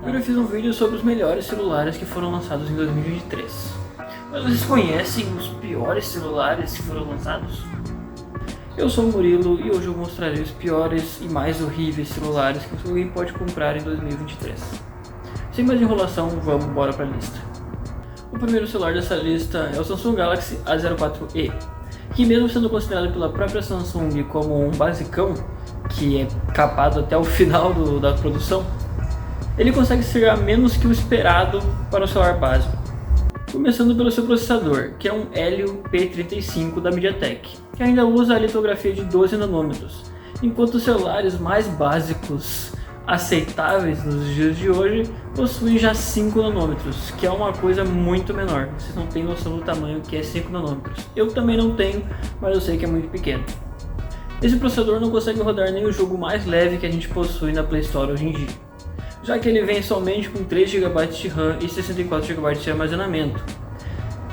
Eu fiz um vídeo sobre os melhores celulares que foram lançados em 2023. Mas vocês conhecem os piores celulares que foram lançados? Eu sou o Murilo e hoje eu mostrarei os piores e mais horríveis celulares que alguém pode comprar em 2023. Sem mais enrolação, vamos embora para a lista. O primeiro celular dessa lista é o Samsung Galaxy A04e, que mesmo sendo considerado pela própria Samsung como um basicão, que é capado até o final da produção, ele consegue ser a menos que o esperado para o celular básico. Começando pelo seu processador, que é um Helio P35 da MediaTek, que ainda usa a litografia de 12 nanômetros, enquanto os celulares mais básicos aceitáveis nos dias de hoje possuem já 5 nanômetros, que é uma coisa muito menor. Vocês não têm noção do tamanho que é 5 nanômetros. Eu também não tenho, mas eu sei que é muito pequeno. Esse processador não consegue rodar nem o jogo mais leve que a gente possui na Play Store hoje em dia, já que ele vem somente com 3 GB de RAM e 64 GB de armazenamento,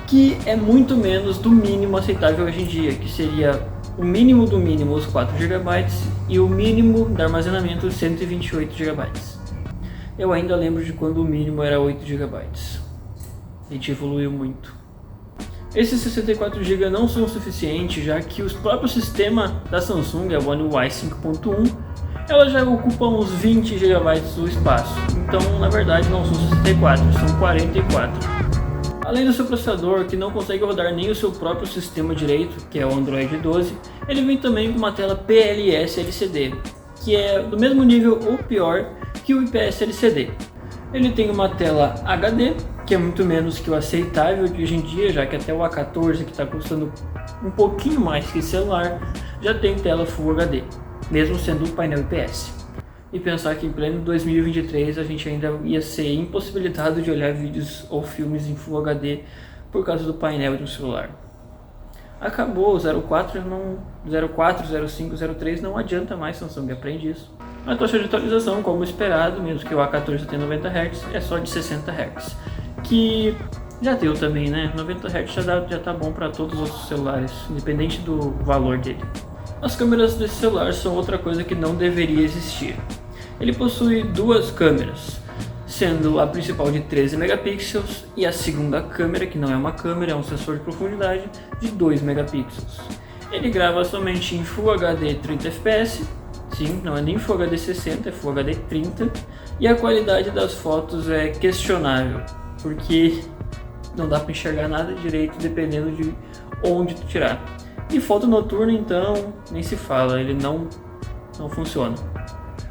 que é muito menos do mínimo aceitável hoje em dia, que seria o mínimo do mínimo os 4 GB e o mínimo de armazenamento 128 GB. Eu ainda lembro de quando o mínimo era 8 GB. A gente evoluiu muito. Esses 64 GB não são suficientes, já que os próprios sistemas da Samsung, a One UI 5.1, ela já ocupa uns 20 GB do espaço. Então, na verdade, não são 64, são 44. Além do seu processador, que não consegue rodar nem o seu próprio sistema direito, que é o Android 12, ele vem também com uma tela PLS LCD, que é do mesmo nível ou pior que o IPS LCD. Ele tem uma tela HD, que é muito menos que o aceitável de hoje em dia, já que até o A14, que está custando um pouquinho mais que celular, já tem tela Full HD, mesmo sendo um painel IPS. E pensar que em pleno 2023 a gente ainda ia ser impossibilitado de olhar vídeos ou filmes em Full HD por causa do painel de um celular. Acabou, 04, 05, 03 não adianta mais, Samsung, aprende isso. A taxa de atualização, como esperado, mesmo que o A14 tenha 90 Hz, é só de 60 Hz, que já deu também, né? 90 Hz já tá bom para todos os outros celulares, independente do valor dele. As câmeras desse celular são outra coisa que não deveria existir. Ele possui duas câmeras, sendo a principal de 13 megapixels e a segunda câmera, que não é uma câmera, é um sensor de profundidade, de 2 megapixels. Ele grava somente em Full HD 30 fps, sim, não é nem Full HD 60, é Full HD 30, e a qualidade das fotos é questionável, porque não dá para enxergar nada direito dependendo de onde tu tirar. E foto noturna, então, nem se fala, ele não funciona.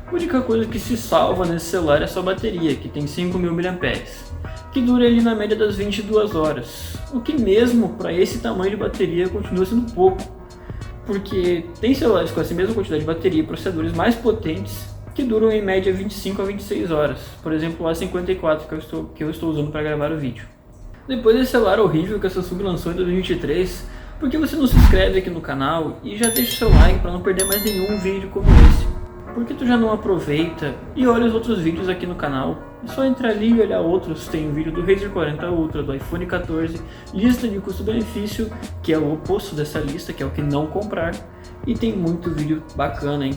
A única coisa que se salva nesse celular é a sua bateria, que tem 5.000 mAh, que dura ali na média das 22 horas, o que mesmo para esse tamanho de bateria continua sendo pouco, porque tem celulares com essa mesma quantidade de bateria e processadores mais potentes que duram em média 25 a 26 horas, por exemplo o A54 que eu estou usando para gravar o vídeo. Depois desse celular horrível que a Samsung lançou em 2023, por que você não se inscreve aqui no canal e já deixa o seu like para não perder mais nenhum vídeo como esse? Por que tu já não aproveita e olha os outros vídeos aqui no canal? É só entrar ali e olhar outros. Tem o vídeo do Razer 40 Ultra, do iPhone 14, lista de custo-benefício, que é o oposto dessa lista, que é o que não comprar, e tem muito vídeo bacana, hein?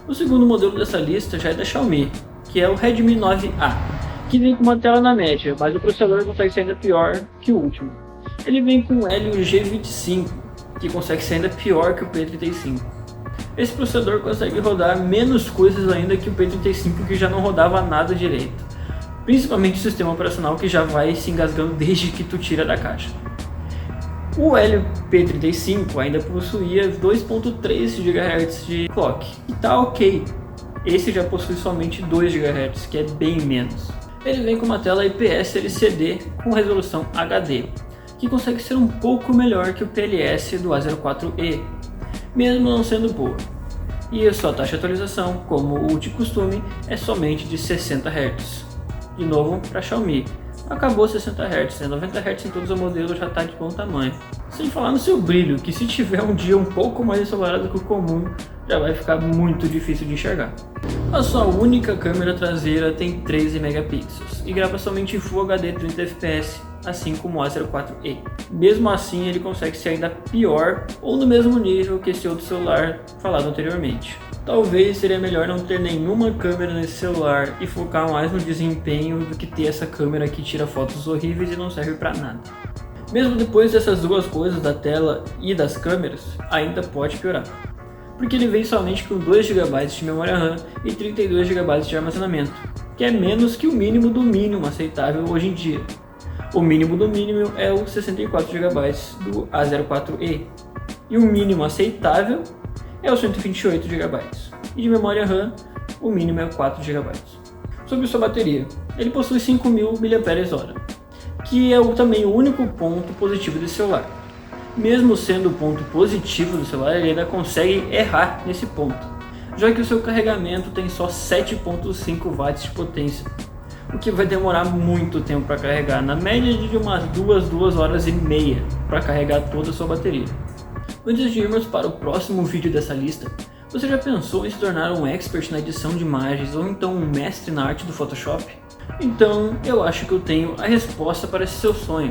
O segundo modelo dessa lista já é da Xiaomi, que é o Redmi 9A, que vem com uma tela na média, mas o processador consegue ser ainda pior que o último. Ele vem com o Helio G25, que consegue ser ainda pior que o P35. Esse processador consegue rodar menos coisas ainda que o P35, que já não rodava nada direito. Principalmente o sistema operacional, que já vai se engasgando desde que tu tira da caixa. O Helio P35 ainda possuía 2.3 GHz de clock, e tá ok. Esse já possui somente 2 GHz, que é bem menos. Ele vem com uma tela IPS LCD com resolução HD, que consegue ser um pouco melhor que o PLS do A04e, mesmo não sendo boa. E a sua taxa de atualização, como o de costume, é somente de 60 Hz. De novo para Xiaomi, acabou 60 Hz, né? 90 Hz em todos os modelos já está de bom tamanho. Sem falar no seu brilho, que se tiver um dia um pouco mais ensolarado que o comum, já vai ficar muito difícil de enxergar. A sua única câmera traseira tem 13 megapixels e grava somente em Full HD 30 fps assim como o A04e. Mesmo assim, ele consegue ser ainda pior ou no mesmo nível que esse outro celular falado anteriormente. Talvez seria melhor não ter nenhuma câmera nesse celular e focar mais no desempenho do que ter essa câmera que tira fotos horríveis e não serve para nada. Mesmo depois dessas duas coisas, da tela e das câmeras, ainda pode piorar, porque ele vem somente com 2 GB de memória RAM e 32 GB de armazenamento, que é menos que o mínimo do mínimo aceitável hoje em dia. O mínimo do mínimo é o 64 GB do A04e, e o mínimo aceitável é o 128 GB, e de memória RAM o mínimo é 4 GB. Sobre sua bateria, ele possui 5000 mAh, que é também o único ponto positivo desse celular. Mesmo sendo o ponto positivo do celular, ele ainda consegue errar nesse ponto, já que o seu carregamento tem só 7.5 watts de potência, o que vai demorar muito tempo para carregar, na média de umas 2 horas e meia para carregar toda a sua bateria. Antes de irmos para o próximo vídeo dessa lista, você já pensou em se tornar um expert na edição de imagens ou então um mestre na arte do Photoshop? Então eu acho que eu tenho a resposta para esse seu sonho.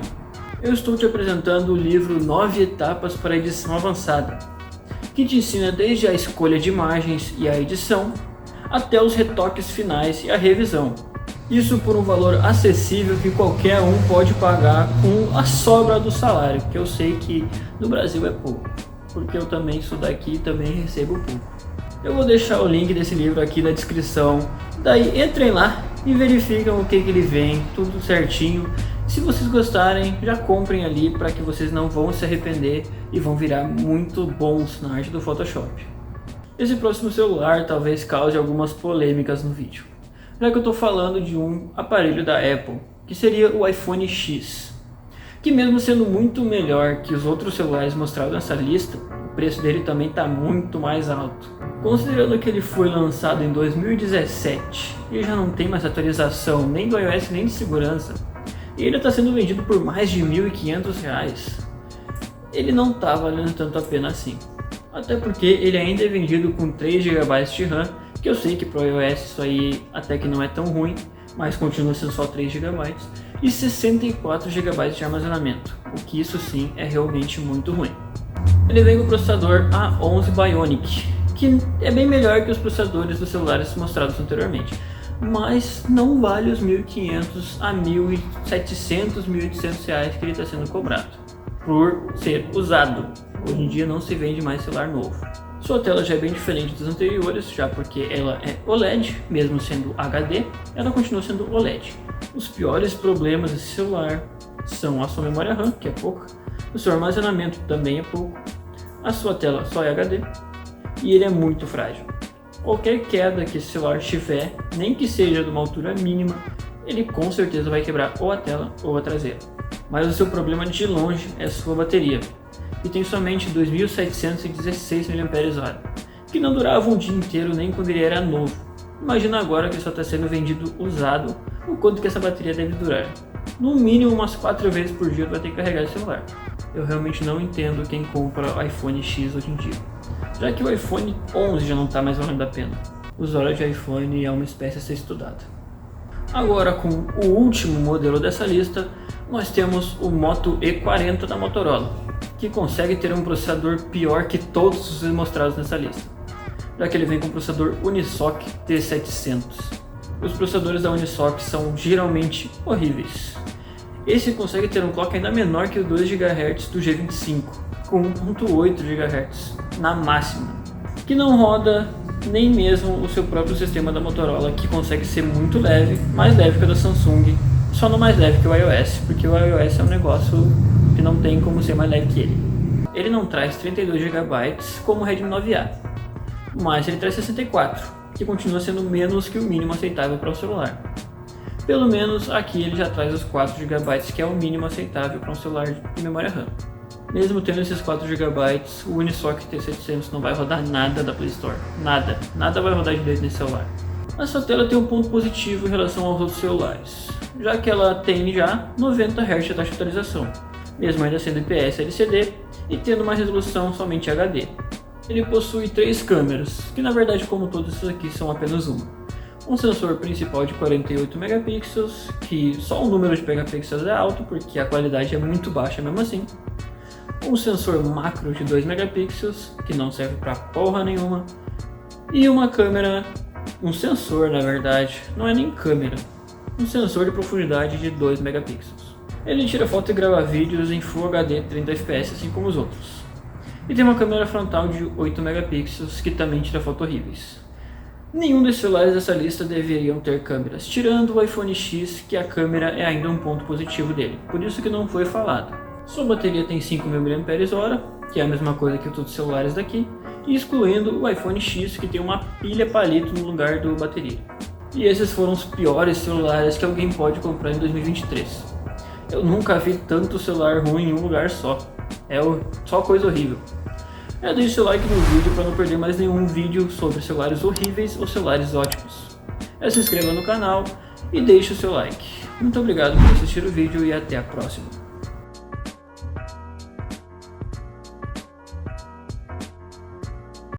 Eu estou te apresentando o livro 9 etapas para a edição avançada, que te ensina desde a escolha de imagens e a edição, até os retoques finais e a revisão. Isso por um valor acessível que qualquer um pode pagar com a sobra do salário, que eu sei que no Brasil é pouco, porque eu também estudo aqui e também recebo pouco. Eu vou deixar o link desse livro aqui na descrição, daí entrem lá e verificam o que ele vem, tudo certinho. Se vocês gostarem, já comprem ali para que vocês não vão se arrepender e vão virar muito bons na arte do Photoshop. Esse próximo celular talvez cause algumas polêmicas no vídeo, já que eu estou falando de um aparelho da Apple, que seria o iPhone X, que mesmo sendo muito melhor que os outros celulares mostrados nessa lista, o preço dele também está muito mais alto. Considerando que ele foi lançado em 2017 e já não tem mais atualização nem do iOS nem de segurança, e ele está sendo vendido por mais de R$ 1.500, ele não está valendo tanto a pena assim. Até porque ele ainda é vendido com 3 GB de RAM, que eu sei que para o iOS isso aí até que não é tão ruim, mas continua sendo só 3 GB, e 64 GB de armazenamento, o que isso sim é realmente muito ruim. Ele vem com o processador A11 Bionic, que é bem melhor que os processadores dos celulares mostrados anteriormente, mas não vale os 1.500 a 1.700, 1.800 reais que ele está sendo cobrado, por ser usado. Hoje em dia não se vende mais celular novo. Sua tela já é bem diferente das anteriores, já porque ela é OLED, mesmo sendo HD, ela continua sendo OLED. Os piores problemas desse celular são a sua memória RAM, que é pouca, o seu armazenamento também é pouco, a sua tela só é HD, e ele é muito frágil. Qualquer queda que esse celular tiver, nem que seja de uma altura mínima, ele com certeza vai quebrar ou a tela ou a traseira. Mas o seu problema de longe é a sua bateria, que tem somente 2.716 mAh, que não durava um dia inteiro nem quando ele era novo. Imagina agora que só está sendo vendido usado, o quanto que essa bateria deve durar. No mínimo umas 4 vezes por dia vai ter que carregar esse celular. Eu realmente não entendo quem compra iPhone X hoje em dia, já que o iPhone 11 já não está mais valendo a pena. O usuário de iPhone é uma espécie a ser estudada. Agora, com o último modelo dessa lista, nós temos o Moto E40 da Motorola, que consegue ter um processador pior que todos os mostrados nessa lista, já que ele vem com o processador Unisoc T700. Os processadores da Unisoc são geralmente horríveis. Esse consegue ter um clock ainda menor que o 2 GHz do G25, com 1.8 GHz na máxima, que não roda nem mesmo o seu próprio sistema da Motorola, que consegue ser muito leve, mais leve que o da Samsung, só não mais leve que o iOS, porque o iOS é um negócio que não tem como ser mais leve que ele. Ele não traz 32 GB como o Redmi 9A, mas ele traz 64, que continua sendo menos que o mínimo aceitável para o celular. Pelo menos aqui ele já traz os 4 GB, que é o mínimo aceitável para um celular de memória RAM. Mesmo tendo esses 4 GB, o Unisoc T700 não vai rodar nada da Play Store. Nada vai rodar direito nesse celular. A sua tela tem um ponto positivo em relação aos outros celulares, já que ela tem já 90 Hz de taxa de atualização, mesmo ainda sendo IPS LCD e tendo uma resolução somente HD. Ele possui 3 câmeras, que na verdade, como todos esses aqui, são apenas uma. um sensor principal de 48 megapixels, que só o número de megapixels é alto porque a qualidade é muito baixa mesmo assim, um sensor macro de 2 megapixels, que não serve pra porra nenhuma, e uma câmera, um sensor na verdade, não é nem câmera, um sensor de profundidade de 2 megapixels. Ele tira foto e grava vídeos em Full HD 30 fps assim como os outros. E tem uma câmera frontal de 8 megapixels que também tira fotos horríveis. Nenhum desses celulares dessa lista deveriam ter câmeras, tirando o iPhone X, que a câmera é ainda um ponto positivo dele, por isso que não foi falado. Sua bateria tem 5.000 mAh, que é a mesma coisa que todos os celulares daqui, e excluindo o iPhone X, que tem uma pilha palito no lugar da bateria. E esses foram os piores celulares que alguém pode comprar em 2023. Eu nunca vi tanto celular ruim em um lugar só. Só coisa horrível. Deixe seu like no vídeo para não perder mais nenhum vídeo sobre celulares horríveis ou celulares ótimos. Se inscreva no canal e deixe o seu like. Muito obrigado por assistir o vídeo e até a próxima.